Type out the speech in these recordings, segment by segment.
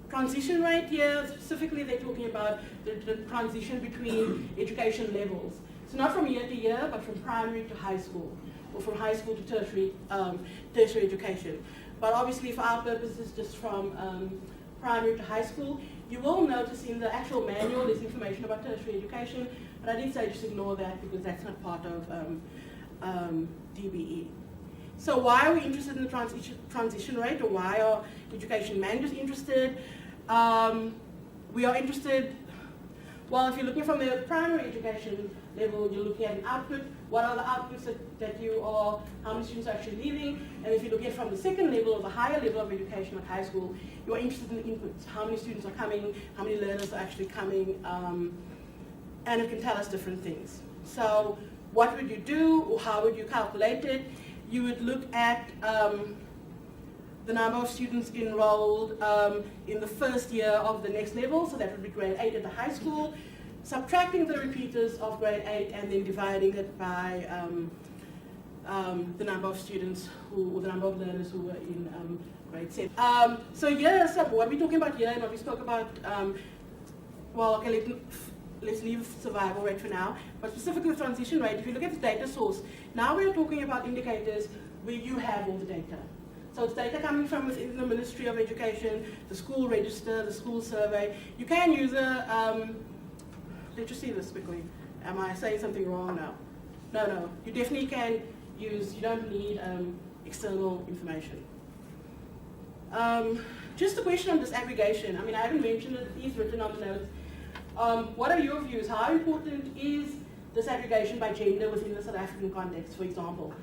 transition rate here, specifically they're talking about the transition between education levels. So not from year to year, but from primary to high school, or from high school to tertiary education. But obviously for our purposes, just from primary to high school. You will notice in the actual manual there's information about tertiary education, but I did say just ignore that because that's not part of DBE. So why are we interested in the transition rate, or why are education managers interested? We are interested, well, if you're looking from the primary education level, you're looking at an output. What are the outputs that you are, how many students are actually leaving? And if you're looking at from the second level or the higher level of education at high school, you are interested in the inputs. How many students are coming, how many learners are actually coming, and it can tell us different things. So what would you do, or how would you calculate it? You would look at the number of students enrolled in the first year of the next level, so that would be grade 8 at the high school, subtracting the repeaters of grade 8 and then dividing it by the number of students or the number of learners who were in grade 7. So here, so what we're talking about here and what we spoke about, well, okay, let's leave survival rate for now, but specifically the transition rate, if you look at the data source, now we're talking about indicators where you have all the data. So it's data coming from within the Ministry of Education, the school register, the school survey. You can use a, let's just see this quickly. Am I saying something wrong now? No, you definitely can use, you don't need external information. Just a question on disaggregation. I mean, I haven't mentioned it, it is written on the notes. What are your views? How important is disaggregation by gender within the South African context, for example?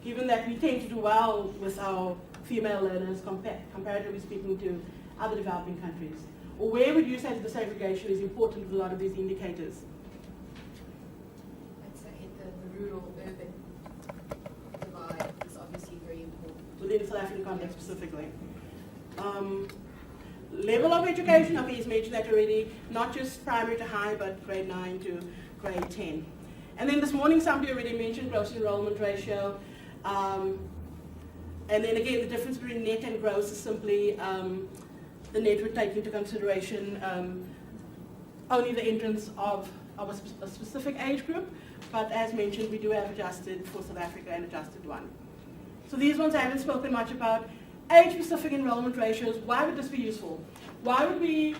Given that we tend to do well with our female learners comparatively speaking to other developing countries. Or where would you say that disaggregation is important with a lot of these indicators? I'd say the rural-urban divide is obviously very important. Within the South African context specifically. Level of education, okay, he's mentioned that already, not just primary to high, but grade 9 to grade 10. And then this morning somebody already mentioned gross enrollment ratio. And then again, the difference between net and gross is simply the net would take into consideration only the entrance of a specific age group, but as mentioned, we do have adjusted for South Africa and adjusted one. So these ones I haven't spoken much about. Age-specific enrollment ratios, why would this be useful? Why would we,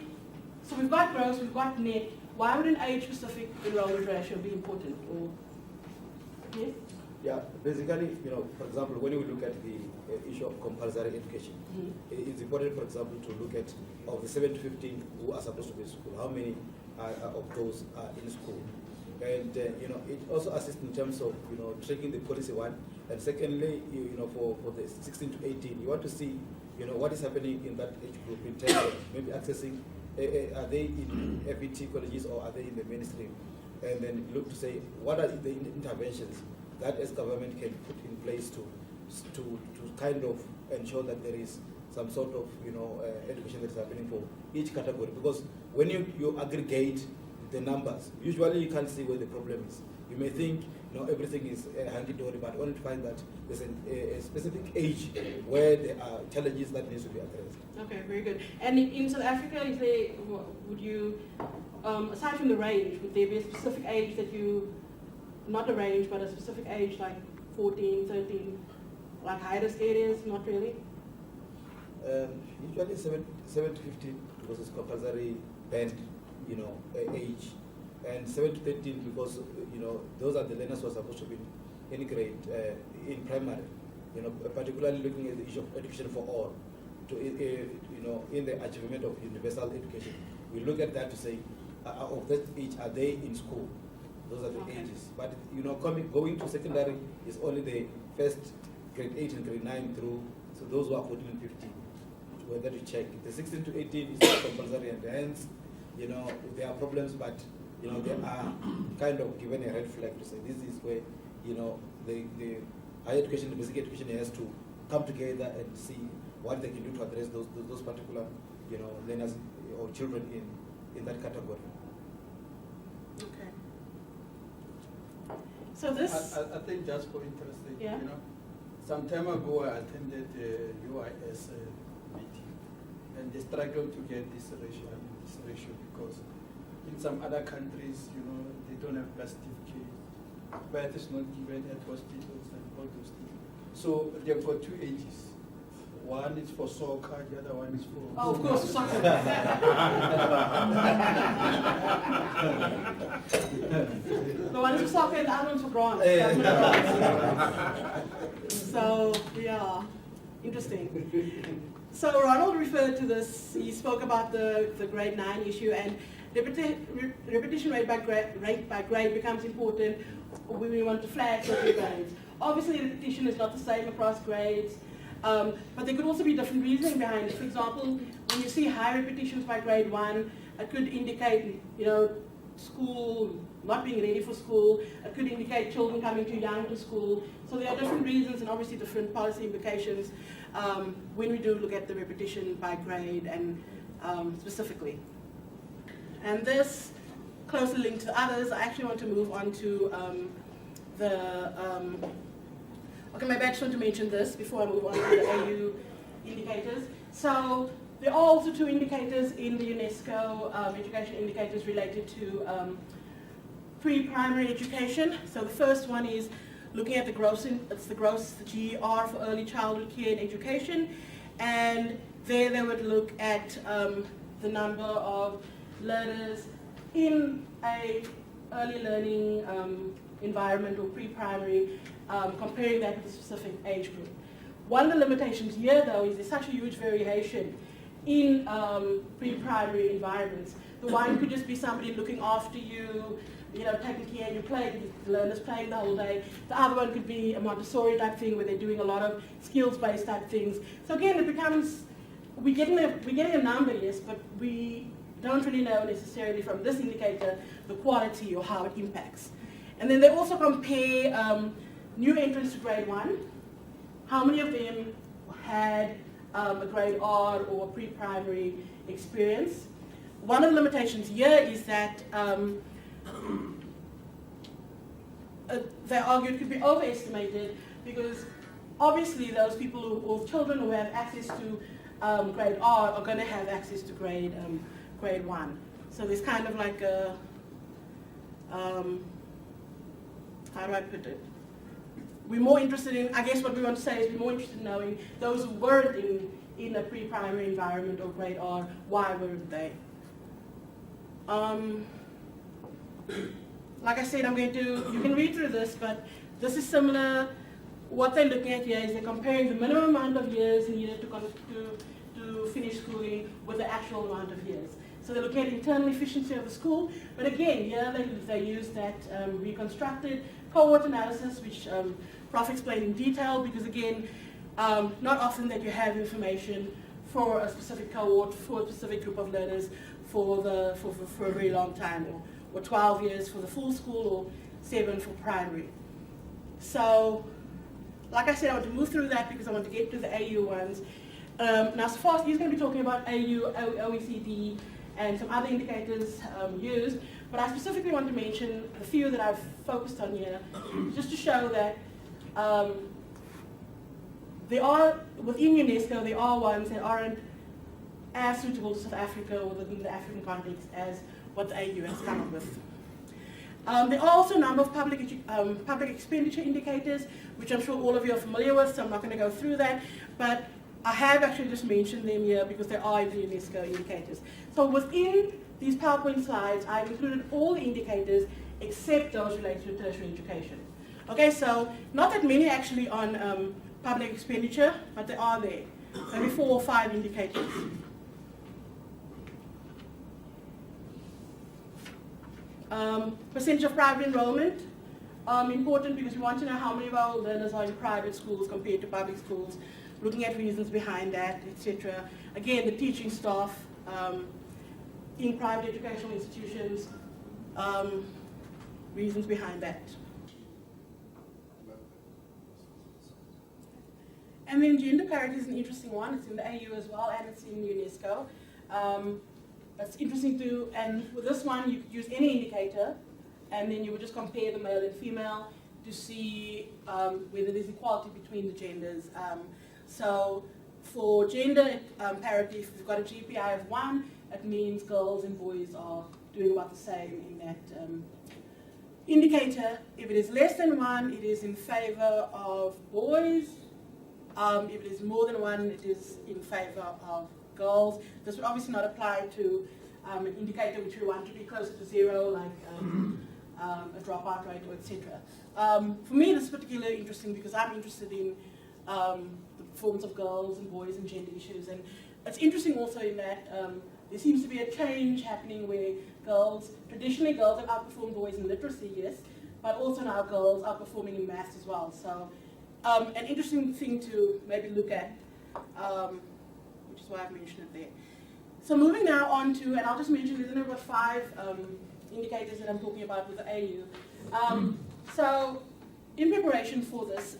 so we've got gross, we've got net, why would an age-specific enrollment ratio be important? Or, yes? Yeah, basically, you know, for example, when we look at the issue of compulsory education, it's important, for example, to look at of the 7 to 15 who are supposed to be in school, how many of those are in school. And, you know, it also assists in terms of, you know, tracking the policy one. And secondly, you know, for the 16 to 18, you want to see, you know, what is happening in that age group in terms of maybe accessing, are they in FET colleges or are they in the mainstream? And then look to say, what are the interventions that as government can put in place to kind of ensure that there is some sort of, you know, education that is happening for each category. Because when you aggregate the numbers, usually you can't see where the problem is. You may think, you know, everything is hunky-dory, but only to find that there's a specific age where there are challenges that needs to be addressed. Okay, very good. And in South Africa, is there, would you, aside from the range, would there be a specific age that you, not a range, but a specific age like 14, 13, like high-risk areas? Not really? Usually 7 to 15 because it's compulsory band, you know, age. And 7 to 13 because, you know, those are the learners who are supposed to be in grade, in primary, you know, particularly looking at the issue of education for all, to, you know, in the achievement of universal education. We look at that to say, of that age, are they in school? Those are the ages. But, you know, going to secondary is only the first grade 8 and grade 9 through, so those who are 14 and 15, whether to check. The 16 to 18 is not compulsory, and hence, you know, there are problems, but you know, they are kind of given a red flag to say this is where, you know, the higher education, the basic education has to come together and see what they can do to address those particular, you know, learners or children in that category. Okay. So this, I think just for interesting, yeah. You know, some time ago I attended the UIS meeting, and they struggle to get this ratio because in some other countries, they don't have birth certificate. Birth is not given at hospitals and all those things. So they've got 2 ages. One is for soccer, the other one is for... Oh, of course, soccer. The one is for soccer and the other one's for grants. So, yeah, interesting. So Ronald referred to this, he spoke about the grade 9 issue, and repetition rate by grade becomes important when we want to flag certain grades. Obviously repetition is not the same across grades, but there could also be different reasoning behind it. For example, when you see high repetitions by grade 1, it could indicate, school not being ready for school. It could indicate children coming too young to school. So there are different reasons and obviously different policy implications when we do look at the repetition by grade and specifically. And this closely linked to others, I actually want to move on to okay, maybe I just want to mention this before I move on to the AU indicators. So there are also 2 indicators in the UNESCO Education Indicators related to pre-primary education. So the first one is looking at the gross, it's the GER for early childhood care and education. And there they would look at the number of learners in a early learning environment or pre-primary, comparing that with a specific age group. One of the limitations here, though, is there's such a huge variation in pre-primary environments. The one could just be somebody looking after you, taking care of you, playing, the learners playing the whole day. The other one could be a Montessori type thing where they're doing a lot of skills-based type things. So again, it becomes, we're getting a number, yes, but we don't really know necessarily from this indicator the quality or how it impacts. And then they also compare new entrants to grade 1. How many of them had a grade R or a pre-primary experience? One of the limitations here is that they argue it could be overestimated because obviously those people or children who have access to grade R are going to have access to grade 1. So there's kind of like a, how do I put it? We're more interested in, I guess what we want to say is we're more interested in knowing those who weren't in a pre-primary environment or grade R, why weren't they? Like I said, you can read through this, but this is similar. What they're looking at here is they're comparing the minimum amount of years needed to finish schooling with the actual amount of years. So they're looking at internal efficiency of the school, but again, here they use that reconstructed cohort analysis, which Prof explained in detail, because again, not often that you have information for a specific cohort, for a specific group of learners for a very long time, or 12 years for the full school, or 7 for primary. So, like I said, I want to move through that because I want to get to the AU ones. Now, so far, he's going to be talking about AU, OECD, and some other indicators used, but I specifically want to mention a few that I've focused on here, just to show that there are, within UNESCO, there are ones that aren't as suitable to South Africa or within the African context as what the AU has come up with. There are also a number of public expenditure indicators, which I'm sure all of you are familiar with, so I'm not going to go through that, but I have actually just mentioned them here because they are in the UNESCO indicators. So within these PowerPoint slides, I've included all the indicators except those related to tertiary education. Okay, so not that many actually on public expenditure, but they are there. Maybe 4 or 5 indicators. Percentage of private enrollment, important because we want to know how many of our learners are in private schools compared to public schools, looking at reasons behind that, etc. Again, the teaching staff in private educational institutions, reasons behind that. And then gender parity is an interesting one. It's in the AU as well, and it's in UNESCO. It's interesting to, and with this one, you could use any indicator, and then you would just compare the male and female to see whether there's equality between the genders. So for gender parity, if you've got a GPI of 1, it means girls and boys are doing about the same in that indicator. If it is less than 1, it is in favor of boys. If it is more than 1, it is in favor of girls. This would obviously not apply to an indicator which we want to be closer to 0, like a dropout rate or etc. For me, this is particularly interesting because I'm interested in the performance of girls and boys and gender issues. And it's interesting also in that there seems to be a change happening where traditionally girls have outperformed boys in literacy, yes, but also now girls are performing in maths as well. So an interesting thing to maybe look at, which is why I've mentioned it there. So moving now on to, and I'll just mention there's only about 5 indicators that I'm talking about with the AU. So in preparation for this,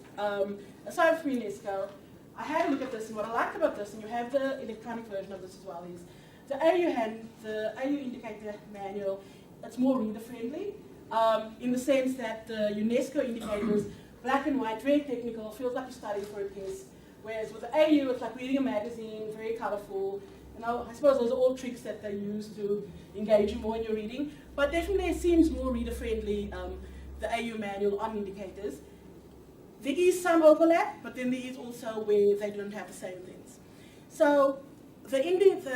aside from UNESCO, I had a look at this, and what I liked about this, and you have the electronic version of this as well, is the AU indicator manual. It's more reader friendly in the sense that the UNESCO indicators, black and white, very technical, feels like you're studying for a test. Whereas with the AU, it's like reading a magazine, very colorful. You know, I suppose those are all tricks that they use to engage you more in your reading. But definitely it seems more reader friendly, the AU manual on indicators. There is some overlap, but then there is also where they don't have the same things. So the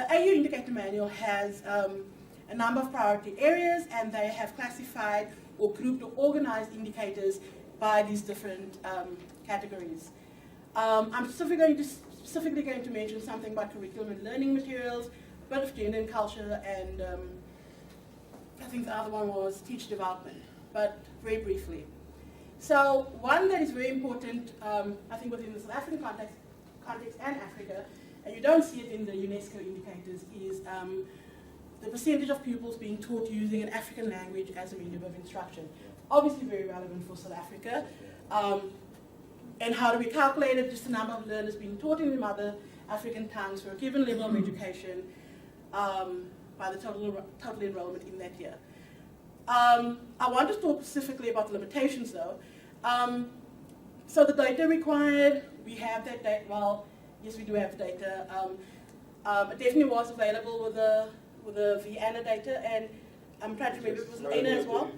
AU indicator manual has a number of priority areas, and they have classified or grouped or organized indicators by these different categories. I'm specifically going to mention something about curriculum and learning materials, a bit of gender and culture, and I think the other one was teacher development, but very briefly. So one that is very important, I think within the South African context and Africa, and you don't see it in the UNESCO indicators, is the percentage of pupils being taught using an African language as a medium of instruction. Obviously very relevant for South Africa. And how do we calculate it? Just the number of learners being taught in the mother African tongues for a given level of education by the total enrollment in that year. I want to talk specifically about the limitations though. So the data required, we have that data, well, yes we do have the data. It definitely was available with the Vienna data, and I'm trying to remember it was in ANA as well?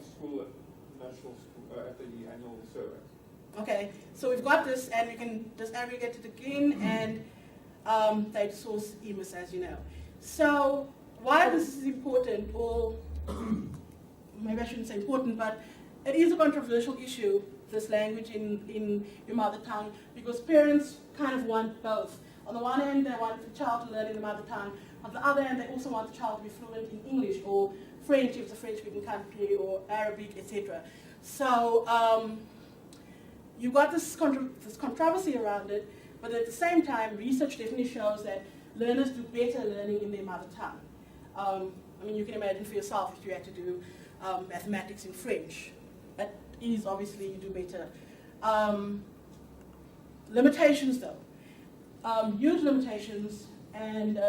National school, at the annual survey. Okay, so we've got this, and we can just aggregate it again, and data source EMIS, as you know. So why this is important, or maybe I shouldn't say important, but it is a controversial issue, this language in your mother tongue, because parents kind of want both. On the one hand, they want the child to learn in the mother tongue. On the other hand, they also want the child to be fluent in English or French if it's a French-speaking country, or Arabic, etc. So you've got this controversy around it, but at the same time, research definitely shows that learners do better learning in their mother tongue. I mean, you can imagine for yourself if you had to do mathematics in French. That is obviously you do better. Limitations though, huge limitations, and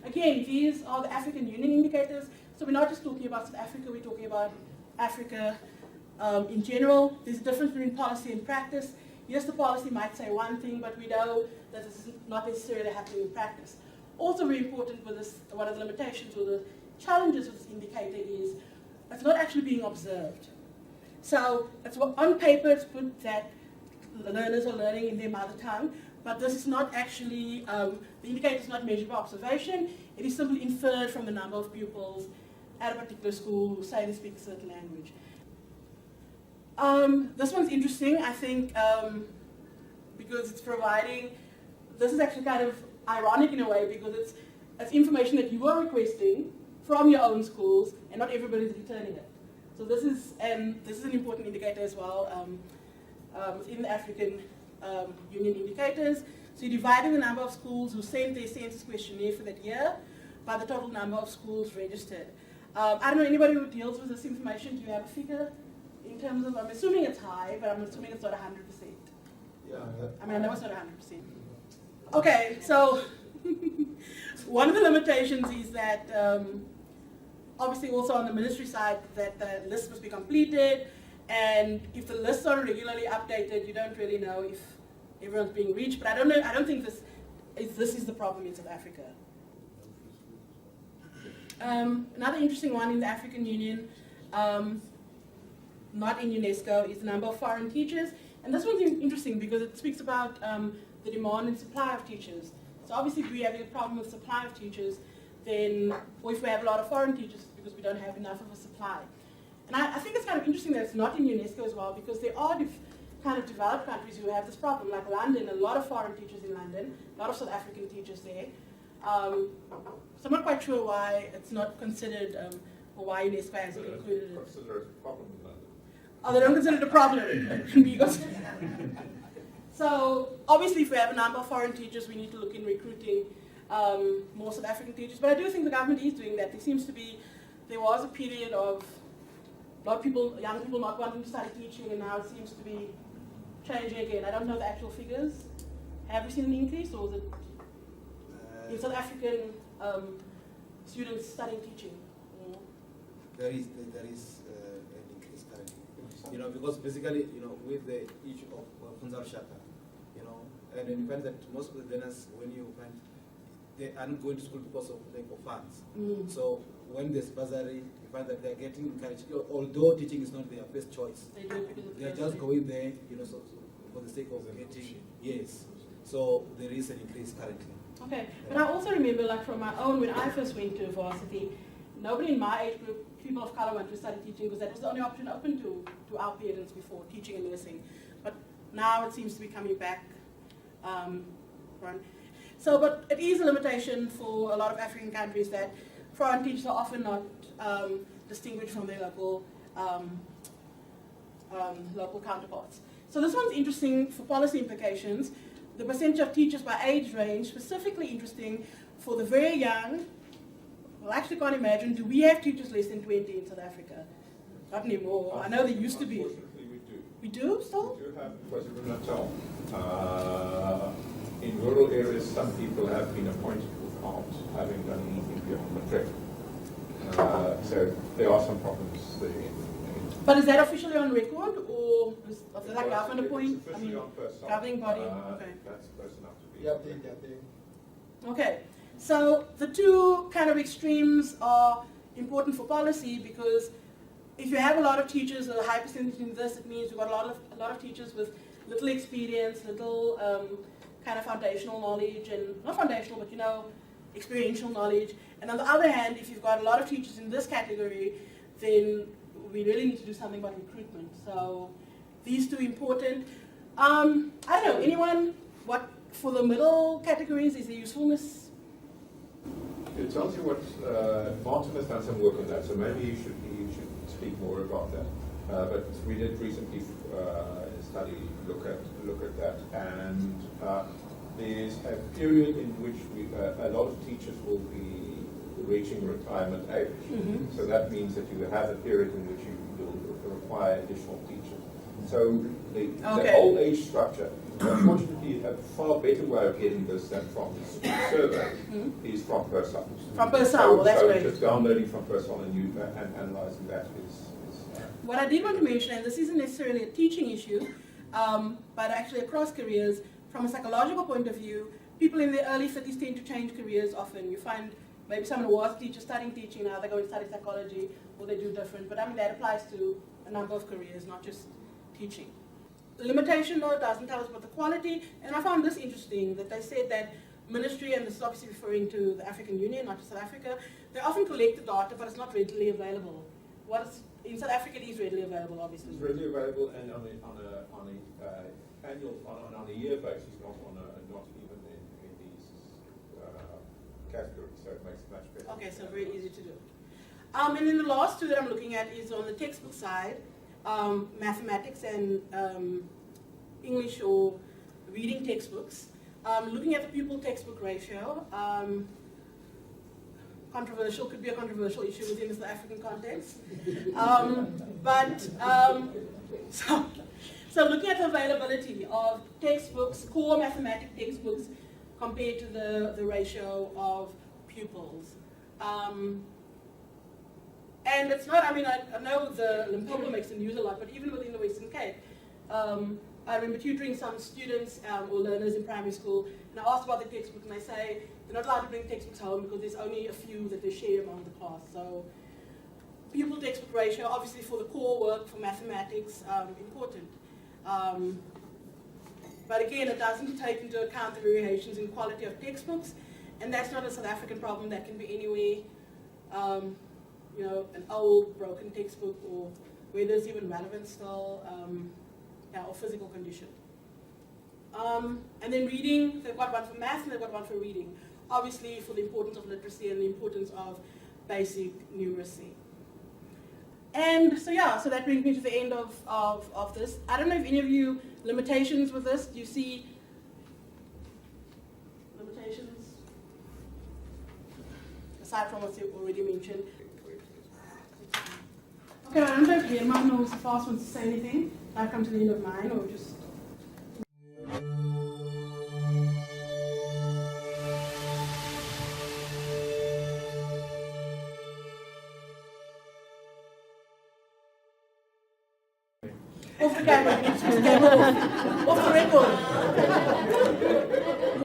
again, these are the African Union indicators. So we're not just talking about South Africa, we're talking about Africa in general. There's a difference between policy and practice. Yes, the policy might say one thing, but we know that this is not necessarily happening in practice. Also very important with this, one of the limitations or the challenges with this indicator is it's not actually being observed. So it's on paper it's put that learners are learning in their mother tongue, but this is not actually, the indicator is not measured by observation. It is simply inferred from the number of pupils at a particular school who say they speak a certain language. This one's interesting, I think, because it's providing, this is actually kind of ironic in a way, because it's information that you are requesting from your own schools, and not everybody's returning it. So this is an important indicator as well within the African Union indicators. So you're dividing the number of schools who sent their census questionnaire for that year by the total number of schools registered. I don't know, anybody who deals with this information, do you have a figure in terms of, I'm assuming it's high, but I'm assuming it's not 100%. Yeah. I mean, I know it's not 100%. Okay, so one of the limitations is that obviously also on the ministry side that the list must be completed, and if the lists are regularly updated, you don't really know if everyone's being reached. But I don't think this this is the problem in South Africa. Another interesting one in the African Union, not in UNESCO, is the number of foreign teachers. And this one's interesting because it speaks about the demand and supply of teachers. So obviously if we have a problem with supply of teachers, then, or if we have a lot of foreign teachers, because we don't have enough of a supply. And I think it's kind of interesting that it's not in UNESCO as well, because there are kind of developed countries who have this problem, like London, a lot of foreign teachers in London, a lot of South African teachers there. So I'm not quite sure why it's not considered, or why UNESCO hasn't included it. Consider it a problem in London. Oh, they don't consider it a problem. So obviously if we have a number of foreign teachers, we need to look in recruiting more South African teachers. But I do think the government is doing that. There was a period of a lot of people, young people not wanting to study teaching, and now it seems to be changing again. I don't know the actual figures. Have we seen an increase, or is it in South African students studying teaching? There is an increase currently. Because basically, with the issue of Punzar Shaka, and then you find that most of the learners, when you find they are not going to school because of lack of funds. So when there's bursary, you find that they're getting encouraged, although teaching is not their first choice. They're just going there, so for the sake of getting, yes. So there is an increase currently. Okay, but I also remember, like from my own, when I first went to varsity, nobody in my age group, people of color, went to study teaching because that was the only option open to our parents before, teaching and nursing. But now it seems to be coming back. But it is a limitation for a lot of African countries that foreign teachers are often not distinguished from their local counterparts. So this one's interesting for policy implications. The percentage of teachers by age range, specifically interesting for the very young. Well, I actually can't imagine, do we have teachers less than 20 in South Africa? Not anymore. I know there used to be. Unfortunately, we do. We do still? We do have KwaZulu-Natal. In rural areas, some people have been appointed without having done anything beyond matric. So there are some problems there. But is that officially on record, or is that like government appointed? It's officially on first serve. Governing body. Okay. That's close enough to be. Yeah. Okay. So the two kind of extremes are important for policy, because if you have a lot of teachers, a high percentage in this, it means we've got a lot of teachers with little experience, little kind of foundational knowledge, and not foundational, but experiential knowledge. And on the other hand, if you've got a lot of teachers in this category, then we really need to do something about recruitment. So these two important. I don't know, anyone, what for the middle categories is the usefulness? It tells you what Martin has done some work on that, so maybe you should speak more about that. But we did recently study look at that, and there's a period in which a lot of teachers will be reaching retirement age. So that means that you have a period in which you will require additional teachers. So the old age structure, unfortunately, a far better way of getting this than from the survey is from Persol. From Persol, well, that's great. Just downloading from Persol and analyzing that is What I did want to mention, and this isn't necessarily a teaching issue, but actually across careers, from a psychological point of view, people in their early 30s tend to change careers often. You find maybe someone who was a teacher studying teaching, now they go and study psychology, or they do different. But I mean, that applies to a number of careers, not just teaching. The limitation, though, doesn't tell us about the quality, and I found this interesting, that they said that ministry, and this is obviously referring to the African Union, not just South Africa, they often collect the data, but it's not readily available. In South Africa, it is readily available, obviously. It's readily available, and on a year basis, not even in these categories. So it makes it much better. Okay, so very easy to do. And then the last two that I'm looking at is on the textbook side, mathematics and English or reading textbooks. Looking at the pupil textbook ratio, controversial, could be a controversial issue within the South African context. So looking at the availability of textbooks, core mathematics textbooks, compared to the ratio of pupils. And it's not, I know the Limpopo makes the news a lot, but even within the Western Cape, a I remember tutoring some students or learners in primary school, and I asked about the textbook, and they say they're not allowed to bring textbooks home because there's only a few that they share among the class. So pupil textbook ratio, obviously for the core work, for mathematics, important. But again, it doesn't take into account the variations in quality of textbooks, and that's not a South African problem. That can be anywhere, you know, an old, broken textbook, or where there's even relevance still, or physical condition. And then reading, they've got one for math and they've got one for reading. Obviously for the importance of literacy and the importance of basic numeracy. And so yeah, so that brings me to the end of this. I don't know if any of you, limitations with this, do you see limitations? Aside from what you already mentioned. Okay, I don't know if Herman or Mr. Fast wants to say anything. I've come to the end of mine, or just... Off the camera, off the record.